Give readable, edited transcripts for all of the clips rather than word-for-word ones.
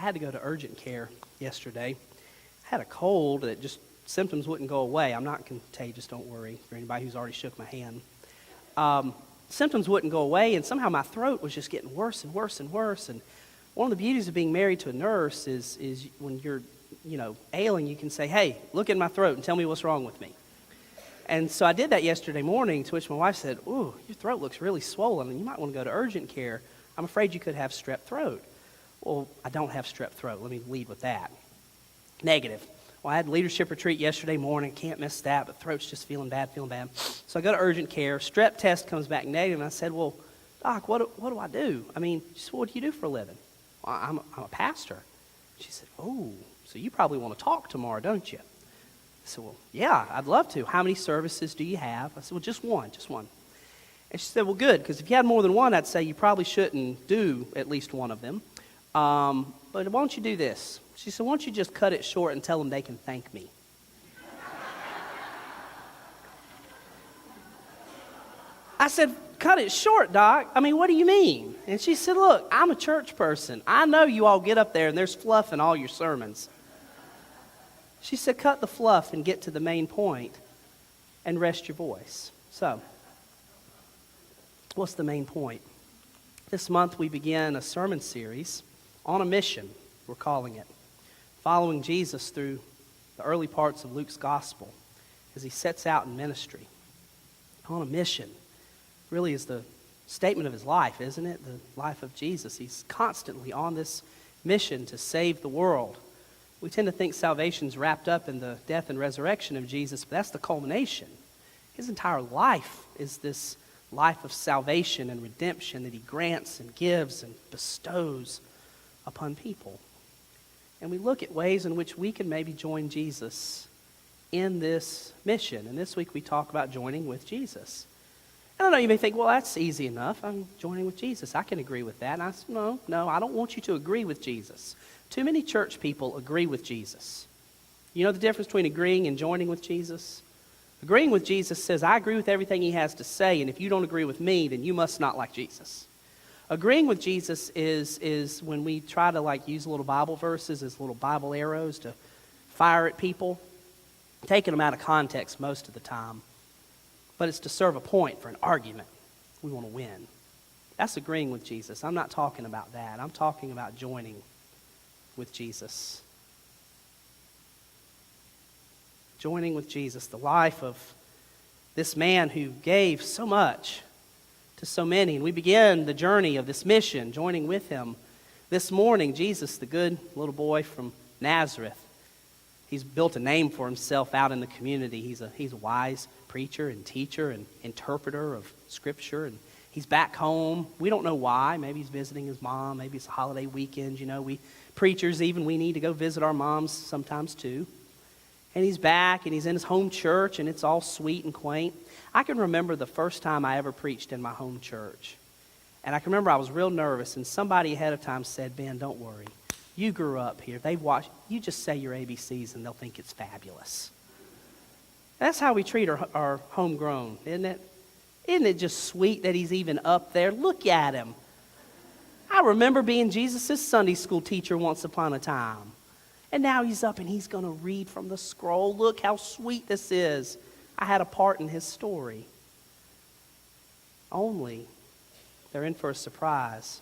had to go to urgent care yesterday. I had a cold that just symptoms wouldn't go away. I'm not contagious, don't worry, for anybody who's already shook my hand. Symptoms wouldn't go away, and somehow my throat was just getting worse and worse and worse. And one of the beauties of being married to a nurse is when you're, ailing, you can say, hey, look in my throat and tell me what's wrong with me. And so I did that yesterday morning, to which my wife said, ooh, your throat looks really swollen, and you might want to go to urgent care. I'm afraid you could have strep throat. Well, I don't have strep throat. Let me lead with that. Negative. Well, I had leadership retreat yesterday morning. Can't miss that, but throat's just feeling bad. So I go to urgent care. Strep test comes back negative, and I said, well, Doc, what do I do? She said, what do you do for a living? Well, I'm a pastor. She said, oh, so you probably want to talk tomorrow, don't you? I said, well, yeah, I'd love to. How many services do you have? I said, well, just one. And she said, well, good, because if you had more than one, I'd say you probably shouldn't do at least one of them. But why don't you do this? She said, why don't you just cut it short and tell them they can thank me? I said, cut it short, Doc. What do you mean? And she said, look, I'm a church person. I know you all get up there and there's fluff in all your sermons. She said, cut the fluff and get to the main point and rest your voice. So, what's the main point? This month we begin a sermon series on a mission, we're calling it, following Jesus through the early parts of Luke's gospel as he sets out in ministry. On a mission really is the statement of his life, isn't it? The life of Jesus. He's constantly on this mission to save the world. We tend to think salvation's wrapped up in the death and resurrection of Jesus, but that's the culmination. His entire life is this life of salvation and redemption that he grants and gives and bestows upon people. And we look at ways in which we can maybe join Jesus in this mission. And this week we talk about joining with Jesus. I don't know, you may think, well, that's easy enough. I'm joining with Jesus. I can agree with that. And I said, no, I don't want you to agree with Jesus. Too many church people agree with Jesus. You know the difference between agreeing and joining with Jesus? Agreeing with Jesus says, I agree with everything he has to say, and if you don't agree with me, then you must not like Jesus. Agreeing with Jesus is when we try to use little Bible verses as little Bible arrows to fire at people, taking them out of context most of the time. But it's to serve a point for an argument. We want to win. That's agreeing with Jesus. I'm not talking about that. I'm talking about joining with Jesus. Joining with Jesus, the life of this man who gave so much to so many. And we begin the journey of this mission, joining with him. This morning, Jesus, the good little boy from Nazareth, he's built a name for himself out in the community. He's a wise preacher and teacher and interpreter of Scripture. And he's back home. We don't know why. Maybe he's visiting his mom. Maybe it's a holiday weekend. We preachers even, we need to go visit our moms sometimes too. And he's back, and he's in his home church, and it's all sweet and quaint. I can remember the first time I ever preached in my home church. And I can remember I was real nervous, and somebody ahead of time said, Ben, don't worry. You grew up here. They've watched. You just say your ABCs, and they'll think it's fabulous. That's how we treat our homegrown, isn't it? Isn't it just sweet that he's even up there? Look at him. I remember being Jesus' Sunday school teacher once upon a time. And now he's up and he's going to read from the scroll. Look how sweet this is. I had a part in his story. Only they're in for a surprise.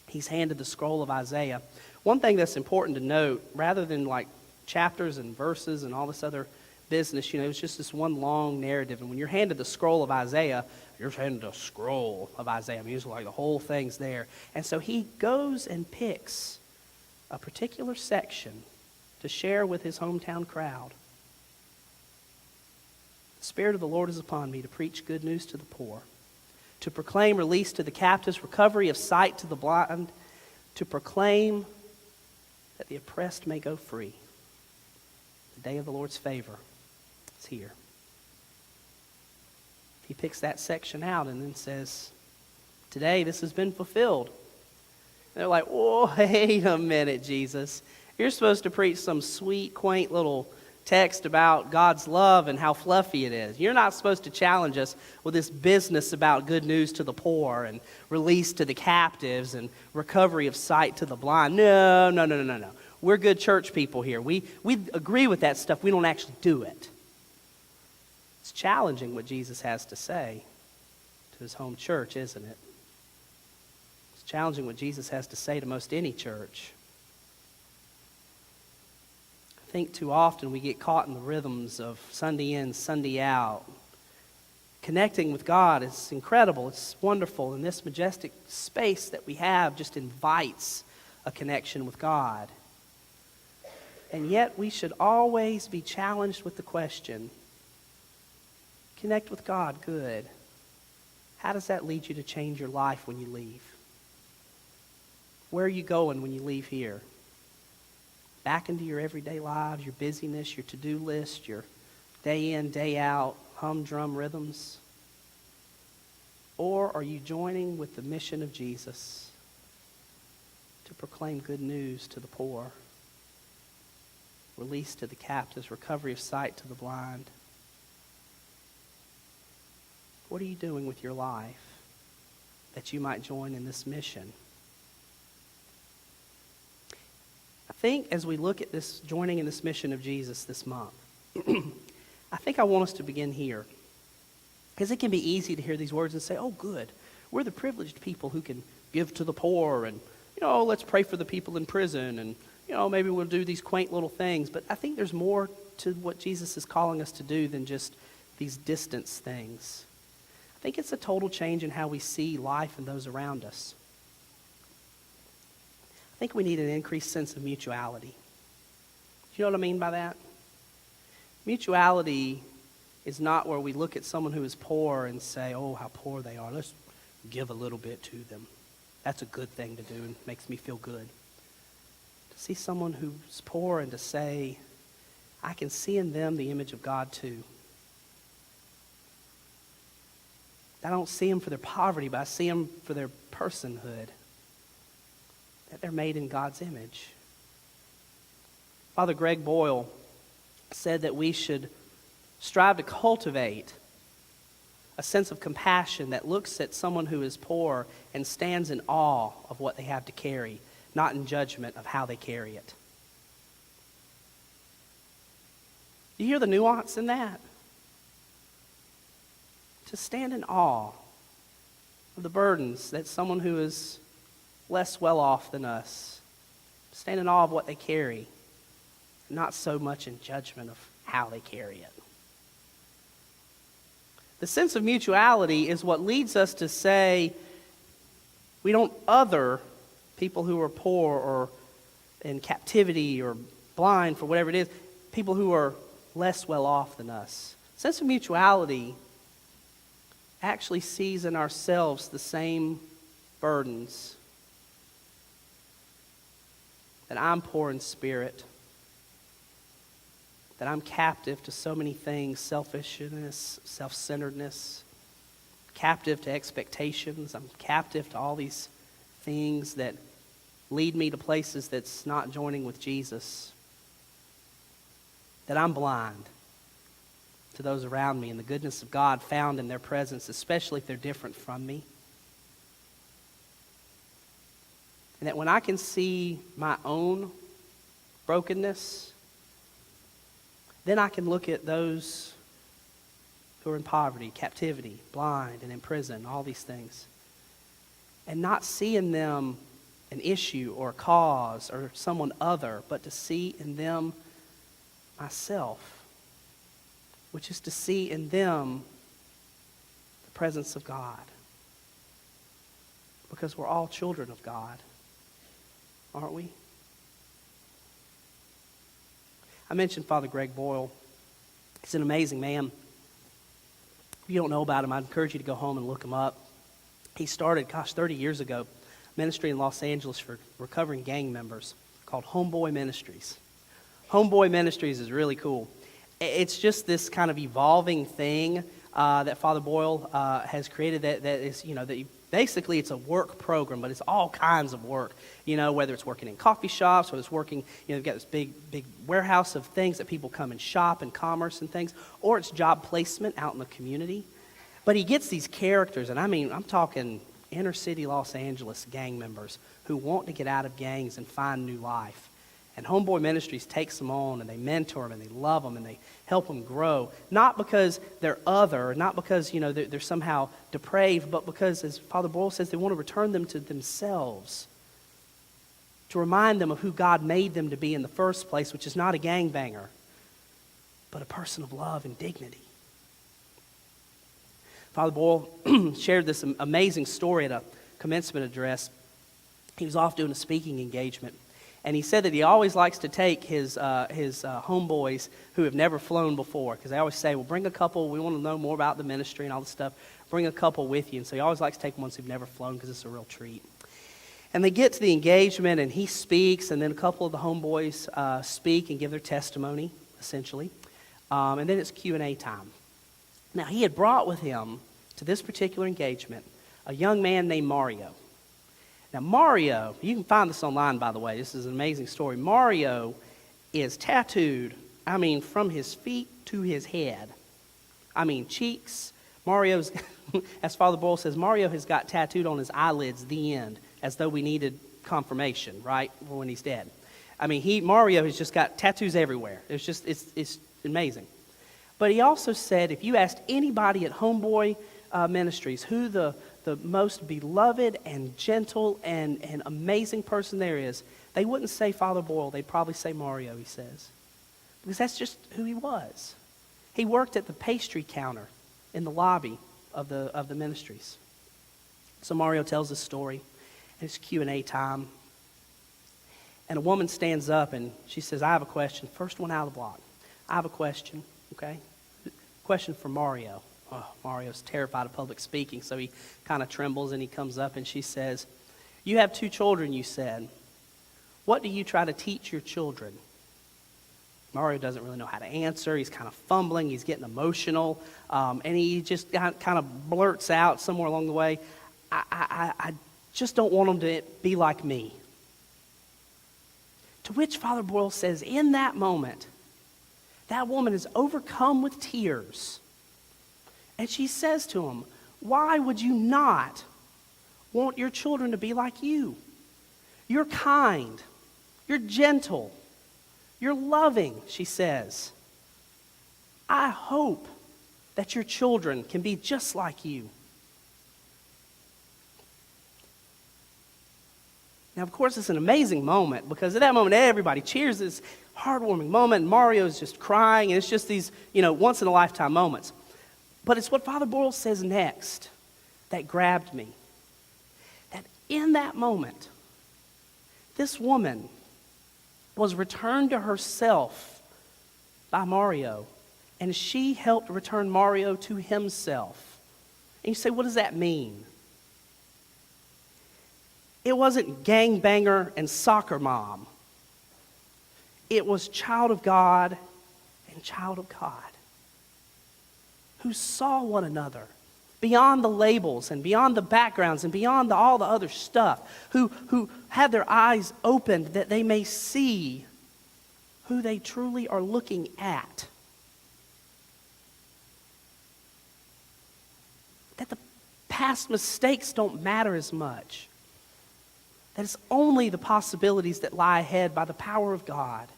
He's handed the scroll of Isaiah. One thing that's important to note, rather than chapters and verses and all this other business, it's just this one long narrative. And when you're handed the scroll of Isaiah, you're handed a scroll of Isaiah. It's the whole thing's there. And so he goes and picks a particular section to share with his hometown crowd. The Spirit of the Lord is upon me to preach good news to the poor, to proclaim release to the captives, recovery of sight to the blind, to proclaim that the oppressed may go free. The day of the Lord's favor is here. He picks that section out and then says, today this has been fulfilled. And they're like, whoa, wait a minute, Jesus. You're supposed to preach some sweet, quaint little text about God's love and how fluffy it is. You're not supposed to challenge us with this business about good news to the poor and release to the captives and recovery of sight to the blind. No. We're good church people here. We agree with that stuff. We don't actually do it. It's challenging what Jesus has to say to his home church, isn't it? It's challenging what Jesus has to say to most any church. I think too often we get caught in the rhythms of Sunday in, Sunday out. Connecting with God is incredible. It's wonderful. And this majestic space that we have just invites a connection with God. And yet we should always be challenged with the question, connect with God, good. How does that lead you to change your life when you leave? Where are you going when you leave here? Back into your everyday lives, your busyness, your to-do list, your day in, day out, humdrum rhythms? Or are you joining with the mission of Jesus to proclaim good news to the poor, release to the captives, recovery of sight to the blind? What are you doing with your life that you might join in this mission? I think as we look at this, joining in this mission of Jesus this month, I think I want us to begin here. Because it can be easy to hear these words and say, oh, good, we're the privileged people who can give to the poor and, let's pray for the people in prison and, maybe we'll do these quaint little things. But I think there's more to what Jesus is calling us to do than just these distance things. I think it's a total change in how we see life and those around us. I think we need an increased sense of mutuality. Do you know what I mean by that? Mutuality is not where we look at someone who is poor and say, oh, how poor they are. Let's give a little bit to them. That's a good thing to do and makes me feel good. To see someone who's poor and to say, I can see in them the image of God too. I don't see them for their poverty, but I see them for their personhood. That they're made in God's image. Father Greg Boyle said that we should strive to cultivate a sense of compassion that looks at someone who is poor and stands in awe of what they have to carry, not in judgment of how they carry it. Do you hear the nuance in that? To stand in awe of the burdens that someone who is less well off than us, stand in awe of what they carry, not so much in judgment of how they carry it. The sense of mutuality is what leads us to say we don't other people who are poor or in captivity or blind for whatever it is, people who are less well off than us. Sense of mutuality actually sees in ourselves the same burdens. That I'm poor in spirit, that I'm captive to so many things, selfishness, self-centeredness, captive to expectations. I'm captive to all these things that lead me to places that's not joining with Jesus. That I'm blind to those around me and the goodness of God found in their presence, especially if they're different from me. And that when I can see my own brokenness, then I can look at those who are in poverty, captivity, blind, and in prison, all these things, and not see in them an issue or a cause or someone other, but to see in them myself, which is to see in them the presence of God. Because we're all children of God, aren't we? I mentioned Father Greg Boyle. He's an amazing man. If you don't know about him, I'd encourage you to go home and look him up. He started, 30 years ago, ministry in Los Angeles for recovering gang members called Homeboy Ministries. Homeboy Ministries is really cool. It's just this kind of evolving thing that Father Boyle has created that is, that Basically, it's a work program, but it's all kinds of work. Whether it's working in coffee shops, whether it's working, they've got this big warehouse of things that people come and shop and commerce and things, or it's job placement out in the community. But he gets these characters, and I'm talking inner city Los Angeles gang members who want to get out of gangs and find new life. And Homeboy Ministries takes them on, and they mentor them, and they love them, and they help them grow. Not because they're other, not because, they're somehow depraved, but because, as Father Boyle says, they want to return them to themselves. To remind them of who God made them to be in the first place, which is not a gangbanger, but a person of love and dignity. Father Boyle shared this amazing story at a commencement address. He was off doing a speaking engagement. And he said that he always likes to take his homeboys who have never flown before, because they always say, well, bring a couple. We want to know more about the ministry and all this stuff. Bring a couple with you. And so he always likes to take ones who've never flown because it's a real treat. And they get to the engagement, and he speaks, and then a couple of the homeboys speak and give their testimony, essentially. And then it's Q&A time. Now, he had brought with him to this particular engagement a young man named Mario. Now, Mario, you can find this online, by the way. This is an amazing story. Mario is tattooed, from his feet to his head. Cheeks. Mario's, as Father Boyle says, Mario has got tattooed on his eyelids, the end, as though we needed confirmation, right, for when he's dead. Mario has just got tattoos everywhere. It's amazing. But he also said, if you asked anybody at Homeboy Ministries who the most beloved and gentle and amazing person there is, they wouldn't say Father Boyle. They'd probably say Mario, he says. Because that's just who he was. He worked at the pastry counter in the lobby of the ministries. So Mario tells this story, and it's Q&A time. And a woman stands up, and she says, I have a question. First one out of the block. I have a question, okay? Question for Mario. Oh, Mario's terrified of public speaking, so he kind of trembles, and he comes up, and she says, you have 2 children, you said. What do you try to teach your children? Mario doesn't really know how to answer. He's kind of fumbling. He's getting emotional. And he just kind of blurts out somewhere along the way, I just don't want them to be like me. To which Father Boyle says, in that moment, that woman is overcome with tears. And she says to him, why would you not want your children to be like you? You're kind. You're gentle. You're loving, she says. I hope that your children can be just like you. Now, of course, it's an amazing moment, because at that moment, everybody cheers this heartwarming moment, and Mario's just crying, and it's just these, once-in-a-lifetime moments. But it's what Father Boyle says next that grabbed me. That in that moment, this woman was returned to herself by Mario, and she helped return Mario to himself. And you say, what does that mean? It wasn't gangbanger and soccer mom. It was child of God and child of God who saw one another beyond the labels and beyond the backgrounds and beyond all the other stuff, who had their eyes opened that they may see who they truly are looking at. That the past mistakes don't matter as much. That it's only the possibilities that lie ahead by the power of God.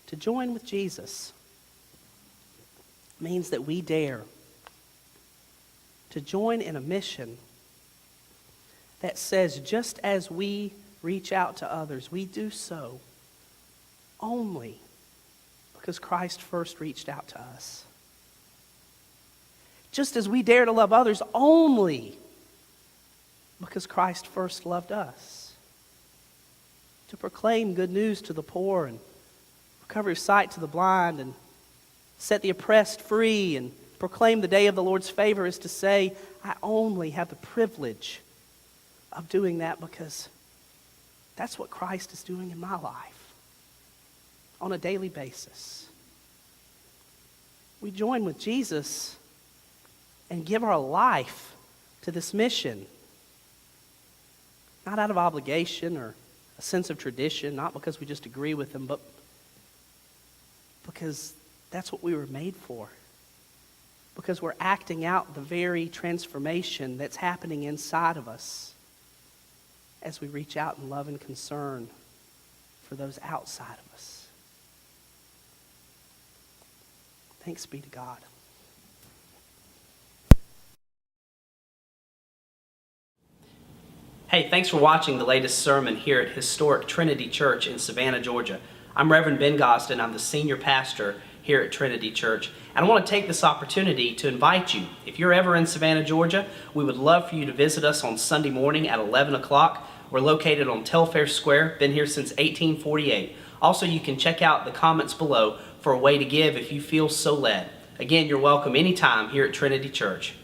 To join with Jesus means that we dare to join in a mission that says, just as we reach out to others, we do so only because Christ first reached out to us. Just as we dare to love others only because Christ first loved us. To proclaim good news to the poor and recovery of sight to the blind and set the oppressed free and proclaim the day of the Lord's favor is to say, I only have the privilege of doing that because that's what Christ is doing in my life on a daily basis. We join with Jesus and give our life to this mission. Not out of obligation or a sense of tradition, not because we just agree with them, but because that's what we were made for. Because we're acting out the very transformation that's happening inside of us as we reach out in love and concern for those outside of us. Thanks be to God. Hey, thanks for watching the latest sermon here at historic Trinity Church in Savannah, Georgia. I'm Reverend Ben Gosden. I'm the senior pastor here at Trinity Church. And I want to take this opportunity to invite you. If you're ever in Savannah, Georgia, we would love for you to visit us on Sunday morning at 11 o'clock. We're located on Telfair Square, been here since 1848. Also, you can check out the comments below for a way to give if you feel so led. Again, you're welcome anytime here at Trinity Church.